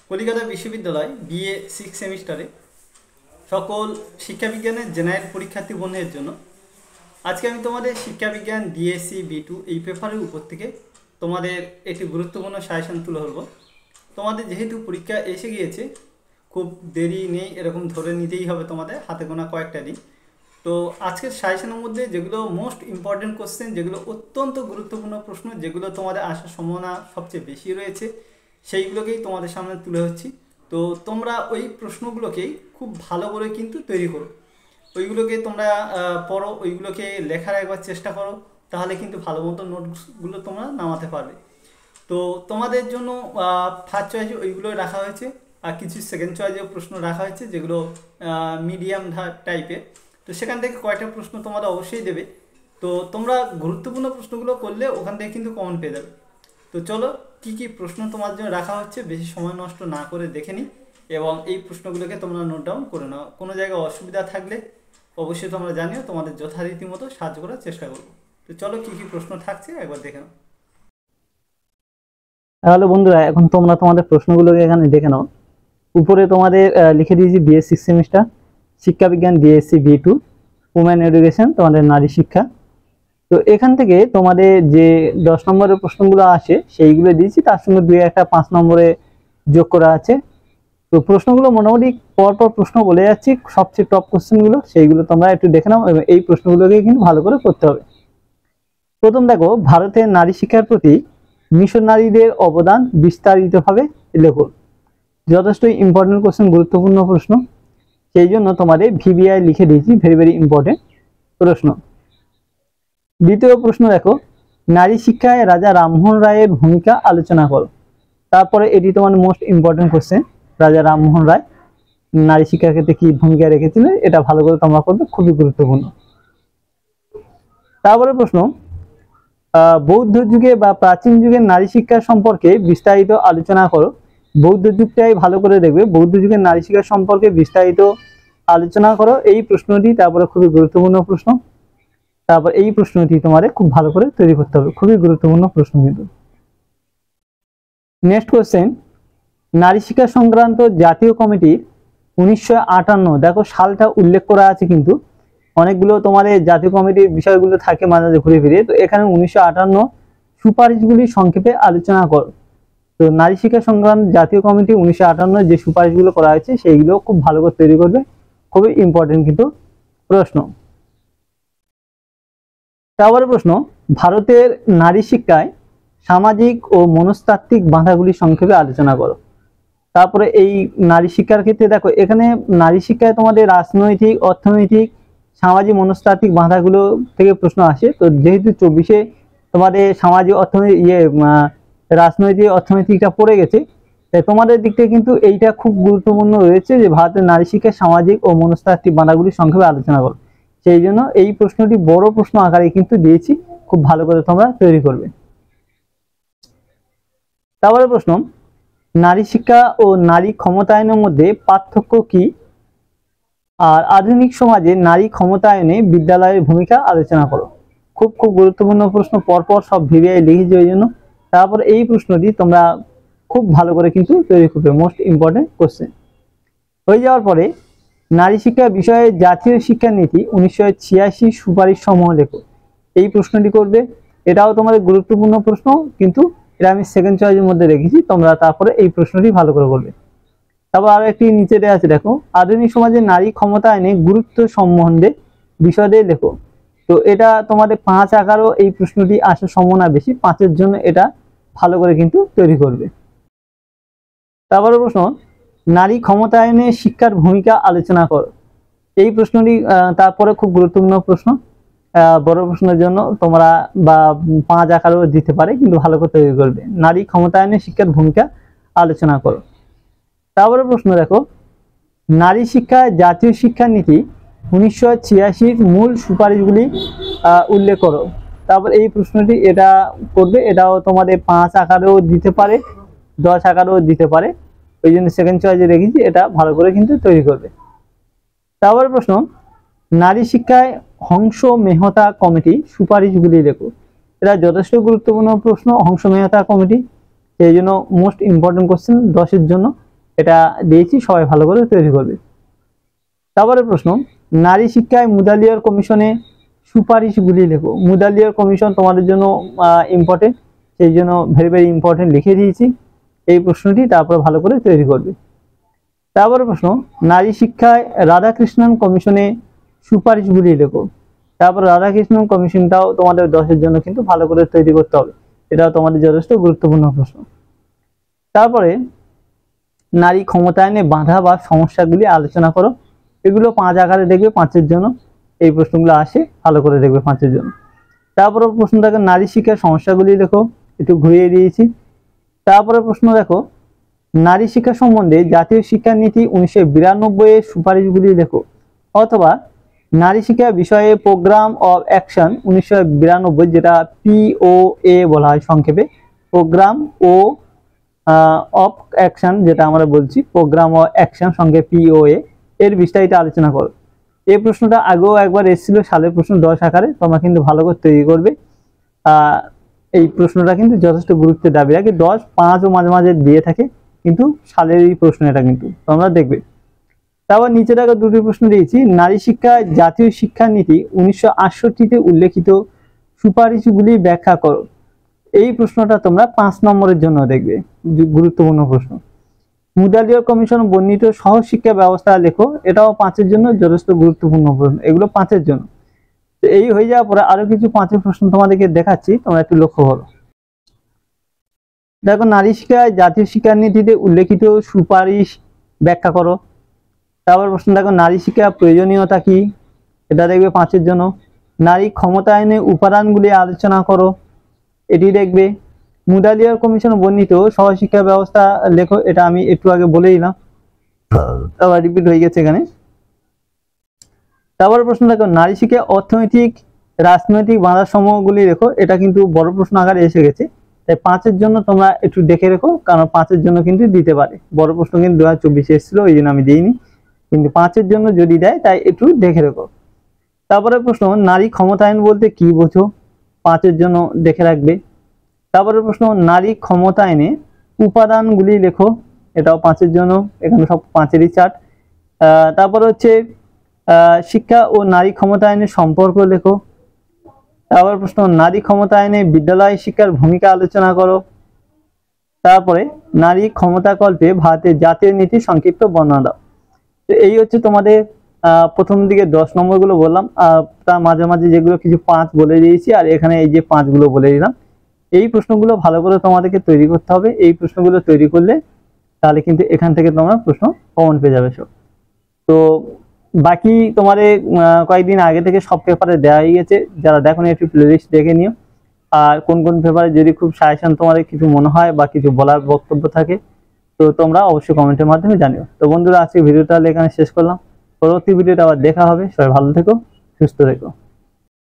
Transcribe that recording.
কলিকাতা বিশ্ববিদ্যালয় বিএ 6 সেমিস্টারে সকল শিক্ষাবিজ্ঞানের জেনারেল পরীক্ষার্থী বন্ধুদের জন্য আজকে আমি তোমাদের শিক্ষাবিজ্ঞান ডিএসসি বি2 এই পেপারের উপর থেকে তোমাদের একটি গুরুত্বপূর্ণ সাজেশন তুলে ধরব। তোমাদের যেহেতু পরীক্ষা এসে গিয়েছে, খুব দেরি নেই, এরকম ধরে নিতেই হবে তোমাদের হাতে গোনা কয়েকটা দিন। তো আজকের সাজেশনের মধ্যে যেগুলো মোস্ট ইম্পর্টেন্ট কোশ্চেন, যেগুলো অত্যন্ত গুরুত্বপূর্ণ প্রশ্ন, যেগুলো তোমাদের আসার সম্ভাবনা সবচেয়ে বেশি রয়েছে, সেইগুলোকেই তোমাদের সামনে তুলে ধরছি। তো তোমরা ওই প্রশ্নগুলোকেই খুব ভালো করে কিন্তু তৈরি করো, ওইগুলোকে তোমরা পড়ো, ওইগুলোকে লেখার একবার চেষ্টা করো, তাহলে কিন্তু ভালো মতো নোটসগুলো তোমরা নামাতে পারবে। তো তোমাদের জন্য ফার্স্ট চয়েসে ওইগুলো রাখা হয়েছে, আর কিছু সেকেন্ড চয়েসেও প্রশ্ন রাখা হয়েছে যেগুলো মিডিয়াম টাইপের। তো সেখান থেকে কয়েকটা প্রশ্ন তোমরা অবশ্যই দেবে। তো তোমরা গুরুত্বপূর্ণ প্রশ্নগুলো করলে ওখান থেকে কিন্তু কমন পেয়ে যাবে। তো চলো কি কি প্রশ্ন তোমার জন্য রাখা হচ্ছে বেশি সময় নষ্ট না করে দেখে নিই, এবং এই প্রশ্নগুলোকে তোমরা নোট ডাউন করে নাও। কোনো জায়গায় অসুবিধা থাকলে অবশ্যই তোমরা জানিও, তোমাদের যথারীতি মতো সাহায্য করার চেষ্টা করবো। তো চলো কি কি প্রশ্ন থাকছে একবার দেখে নাও। তাহলে বন্ধুরা, এখন তোমরা তোমাদের প্রশ্নগুলোকে এখানে দেখে নাও। উপরে তোমাদের লিখে দিয়েছি BS 6 semester শিক্ষাবিজ্ঞান DSC B2 women education, তোমাদের নারী শিক্ষা। তো এখান থেকে তোমাদের যে 10 নম্বরের প্রশ্নগুলো আসে সেইগুলো দিয়েছি, তার সঙ্গে 2-1 5 নম্বরে যোগ করা আছে। তো প্রশ্নগুলো মোটামুটি পরপর প্রশ্ন বলে যাচ্ছি, সবচেয়ে টপ কোশ্চেনগুলো সেইগুলো তোমরা একটু দেখে নাও, এবং এই প্রশ্নগুলোকে কিন্তু ভালো করে করতে হবে। প্রথম দেখো, ভারতের নারী শিক্ষার প্রতি মিশনারিদের অবদান বিস্তারিতভাবে লেখো। যথেষ্ট ইম্পর্টেন্ট কোশ্চেন, গুরুত্বপূর্ণ প্রশ্ন, সেই জন্য তোমাদের ভিবিআই লিখে দিয়েছি, ভেরি ভেরি ইম্পর্টেন্ট প্রশ্ন। দ্বিতীয় প্রশ্ন দেখো, নারী শিক্ষায় রাজা রামমোহন রায়ের ভূমিকা আলোচনা করো। তারপরে এটি তোমার মোস্ট ইম্পর্টেন্ট কোশ্চেন, রাজা রামমোহন রায় নারী শিক্ষার ক্ষেত্রে কি ভূমিকা রেখেছিলেন, এটা ভালো করে তোমরা করবে, খুবই গুরুত্বপূর্ণ। তারপরে প্রশ্ন, বৌদ্ধ যুগে বা প্রাচীন যুগের নারী শিক্ষা সম্পর্কে বিস্তারিত আলোচনা করো। বৌদ্ধ যুগটাই ভালো করে দেখবে, বৌদ্ধ যুগের নারী শিক্ষা সম্পর্কে বিস্তারিত আলোচনা করো, এই প্রশ্নটি তারপরে খুবই গুরুত্বপূর্ণ প্রশ্ন। তারপর এই প্রশ্নটি তোমাদের খুব ভালো করে তৈরি করতে হবে, খুবই গুরুত্বপূর্ণ প্রশ্ন কিন্তু। নেক্সট কোশ্চেন, নারী শিক্ষা সংক্রান্ত জাতীয় কমিটির 1958, দেখো সালটা উল্লেখ করা আছে, কিন্তু অনেকগুলো তোমাদের জাতীয় কমিটির বিষয়গুলো থাকে মাঝে মাঝে ঘুরে ফিরে। তো এখানে 1958 সুপারিশগুলি সংক্ষেপে আলোচনা করো। তো নারী শিক্ষা সংক্রান্ত জাতীয় কমিটি 1958 যে সুপারিশগুলো করা হয়েছে সেইগুলো খুব ভালো করে তৈরি করবে, খুবই ইম্পর্টেন্ট কিন্তু প্রশ্ন। তারপরে প্রশ্ন, ভারতের নারী শিক্ষায় সামাজিক ও মনস্তাত্ত্বিক বাধাগুলি সংক্ষেপে আলোচনা করো। তারপরে এই নারী শিক্ষার ক্ষেত্রে দেখো, এখানে নারী শিক্ষায় তোমাদের রাজনৈতিক, অর্থনৈতিক, সামাজিক, মনস্তাত্ত্বিক বাধাগুলো থেকে প্রশ্ন আসে। তো যেহেতু 24-এ তোমাদের সামাজিক, অর্থনৈতিক রাজনৈতিক, অর্থনৈতিকটা পড়ে গেছে, তাই তোমাদের দিক থেকে কিন্তু এইটা খুব গুরুত্বপূর্ণ রয়েছে যে ভারতের নারী শিক্ষায় সামাজিক ও মনস্তাত্ত্বিক বাধাগুলি সংক্ষেপে আলোচনা করো। সেই জন্য এই প্রশ্নটি বড় প্রশ্ন আকারে কিন্তু দিয়েছি, খুব ভালো করে তোমরা তৈরি করবে। তারপরে প্রশ্ন, নারী শিক্ষা ও নারী ক্ষমতায়নের মধ্যে পার্থক্য কি, আর আধুনিক সমাজে নারী ক্ষমতায়নে বিদ্যালয়ের ভূমিকা আলোচনা করো। খুব খুব গুরুত্বপূর্ণ প্রশ্ন, পরপর সব ভিডিও লিখেছি ওই জন্য। তারপর এই প্রশ্নটি তোমরা খুব ভালো করে কিন্তু তৈরি করবে, মোস্ট ইম্পর্টেন্ট কোশ্চেন। হয়ে যাওয়ার পরে, নারী শিক্ষা বিষয়ে জাতীয় শিক্ষানীতি 1986 সুপারিশ সমূহ লেখো। এই প্রশ্নটি করবে, এটাও তোমাদের গুরুত্বপূর্ণ প্রশ্ন, কিন্তু এটা আমি সেকেন্ড চয়েসের মধ্যে রেখেছি, তোমরা তারপরে এই প্রশ্নটি ভালো করে করবে। তারপর আরো একটি নিচে দেওয়া আছে, দেখো, আধুনিক সমাজে নারী ক্ষমতায়নে গুরুত্ব সম্বন্ধে বিশদে লেখো। তো এটা তোমাদের 5 আকারও এই প্রশ্নটি আসার সম্ভাবনা বেশি, 5-এর জন্য এটা ভালো করে কিন্তু তৈরি করবে। তারপরে প্রশ্ন, নারী ক্ষমতায়নে শিক্ষার ভূমিকা আলোচনা করো। এই প্রশ্নটি তারপরে খুব গুরুত্বপূর্ণ প্রশ্ন, বড় প্রশ্নের জন্য তোমরা বা 5 আকারও দিতে পারে, কিন্তু ভালো করে তৈরি করবে। নারী ক্ষমতায়নে শিক্ষার ভূমিকা আলোচনা করো। তারপরে প্রশ্ন দেখো, নারী শিক্ষায় জাতীয় শিক্ষানীতি 1986 মূল সুপারিশগুলি উল্লেখ করো। তারপর এই প্রশ্নটি এটা করবে, এটাও তোমাদের 5 আকারেও দিতে পারে, 10 আকারেও দিতে পারে, ওই জন্য সেকেন্ড চয়েসে রেখেছি, এটা ভালো করে কিন্তু তৈরি করবে। তারপরে প্রশ্ন, নারী শিক্ষায় হংস মেহতা কমিটি সুপারিশগুলি লেখো। এটা যথেষ্ট গুরুত্বপূর্ণ প্রশ্ন, হংস মেহতা কমিটি, সেই জন্য মোস্ট ইম্পর্টেন্ট কোশ্চেন 10-এর জন্য, এটা দিয়েছি, সবাই ভালো করে তৈরি করবে। তারপরে প্রশ্ন, নারী শিক্ষায় মুদালিয়ার কমিশনে সুপারিশগুলি লেখো। মুদালিয়ার কমিশন তোমাদের জন্য ইম্পর্টেন্ট, সেই জন্য ভেরি ভেরি ইম্পর্টেন্ট লিখে দিয়েছি এই প্রশ্নটি, তারপর ভালো করে তৈরি করবে। তারপরে প্রশ্ন, নারী শিক্ষায় রাধাকৃষ্ণন কমিশনে সুপারিশগুলি লেখো। তারপর রাধাকৃষ্ণন কমিশনটাও তোমাদের 10-এর জন্য কিন্তু ভালো করে তৈরি করতে হবে, এটাও তোমাদের যথেষ্ট গুরুত্বপূর্ণ প্রশ্ন। তারপরে নারী ক্ষমতায়নে বাধা বা সমস্যাগুলি আলোচনা করো। এগুলো 5 আকারে দেখবে, 5-এর জন্য এই প্রশ্নগুলো আসে, ভালো করে দেখবে 5-এর জন্য। তারপরে প্রশ্ন দেখো, নারী শিক্ষার সমস্যাগুলি লেখো, একটু ঘুরিয়ে দিয়েছি। তারপরে প্রশ্ন দেখো, নারী শিক্ষা সম্বন্ধে জাতীয় শিক্ষানীতি 1992 এর সুপারিশগুলি লেখো, অথবা নারী শিক্ষা বিষয়ে প্রোগ্রাম অফ অ্যাকশন 1992, যেটা POA বলা হয় সংক্ষেপে, প্রোগ্রাম ও অফ অ্যাকশন, যেটা আমরা বলছি প্রোগ্রাম অফ অ্যাকশন সংক্ষেপে POA, এর বিস্তারিত আলোচনা করো। এই প্রশ্নটা আগেও একবার এসেছিল সালের প্রশ্ন 10 আকারে, তোমরা কিন্তু ভালো করে তৈরি করবে। এই প্রশ্নটা কিন্তু যথেষ্ট গুরুত্বের দাবি রাখে, 10, 5 ও মাঝে মাঝে দিয়ে থাকে, কিন্তু সালের এই প্রশ্ন এটা কিন্তু তোমরা দেখবে। তারপর নিচে দেখো দুটি প্রশ্ন দিয়েছি, নারী শিক্ষা জাতীয় শিক্ষানীতি 1968-তে উল্লেখিত সুপারিশগুলি ব্যাখ্যা করো। এই প্রশ্নটা তোমরা 5 নম্বরের জন্য দেখবে, গুরুত্বপূর্ণ প্রশ্ন। মুদালিয়ার কমিশন বর্ণিত সহশিক্ষা ব্যবস্থা লেখো, এটাও 5-এর জন্য যথেষ্ট গুরুত্বপূর্ণ প্রশ্ন, এগুলো 5-এর জন্য। তো এই হয়ে যাওয়ার পরে আরো কিছু 5-এর প্রশ্ন তোমাদেরকে দেখাচ্ছি, তোমরা একটু লক্ষ্য করো। দেখো, নারী শিক্ষায় জাতীয় শিক্ষানীতিতে উল্লেখিত সুপারিশ ব্যাখ্যা করো। তারপর প্রশ্ন দেখো, নারী শিক্ষা প্রয়োজনীয়তা কি, এটা দেখবে 5-এর জন্য। নারী ক্ষমতায়নের উপাদানগুলি আলোচনা করো, এটি দেখবে। মুদালিয়ার কমিশন বর্ণিত সহশিক্ষা ব্যবস্থা লেখো, এটা আমি একটু আগে বলে দিলাম, আবার রিপিট হয়ে গেছে এখানে। তারপর প্রশ্ন দেখো, নারী শিক্ষায় অর্থনৈতিক রাজনৈতিক বাধা সমূহগুলি লেখো, এটা কিন্তু বড় প্রশ্ন আকারে এসে গেছে, তাই 5-এর জন্য তোমরা একটু দেখে রেখো, কারণ 5-এর জন্য কিন্তু দিতে পারে। বড় প্রশ্ন কিন্তু 2024 এসেছিল, এই জন্য আমি দিইনি, কিন্তু 5-এর জন্য যদি দেয় তাই একটু দেখে রেখো। তারপরে প্রশ্ন, নারী ক্ষমতায়ন বলতে কি বোঝো, 5-এর জন্য দেখে রাখবে। তারপরে প্রশ্ন, নারী ক্ষমতায়নে উপাদানগুলি লেখো, এটাও 5-এর জন্য, এখানে সব 5-এরই চার্ট। তারপরে হচ্ছে শিক্ষা ও নারী ক্ষমতায়নের সম্পর্ক লেখো। তারপর প্রশ্ন, নারী ক্ষমতায়নে বিদ্যালয় শিক্ষার ভূমিকা আলোচনা করো। তারপরে নারী ক্ষমতাকল্পে ভারতের জাতীয় নীতি সংক্ষিপ্ত বর্ণনা দাও। তো এই হচ্ছে তোমাদের প্রথম দিকে 10 নম্বরগুলো বললাম, তার মাঝে মাঝে যেগুলো কিছু 5 বলে দিয়েছি, আর এখানে এই যে 5গুলো বলে দিলাম। এই প্রশ্নগুলো ভালো করে তোমাদেরকে তৈরি করতে হবে, এই প্রশ্নগুলো তৈরি করলে তাহলে কিন্তু এখান থেকে তোমরা প্রশ্ন কমন পেয়ে যাবে সব। তো বাকি তোমাদের কয়েকদিন আগে থেকে সব পেপারে দেওয়া হয়ে গেছে, যারা দেখোনি একটু প্লেলিস্ট দেখে নিও। আর কোন কোন পেপারে যদি খুব সাজেশন তোমাদের কিছু মনে হয় বা কিছু বলার বক্তব্য থাকে, তো তোমরা অবশ্যই কমেন্টের মাধ্যমে জানিও। তো বন্ধুরা, আজকে ভিডিওটা এখানে শেষ করলাম, পরবর্তী ভিডিওটা আবার দেখা হবে। সবাই ভালো থেকো, সুস্থ থেকো।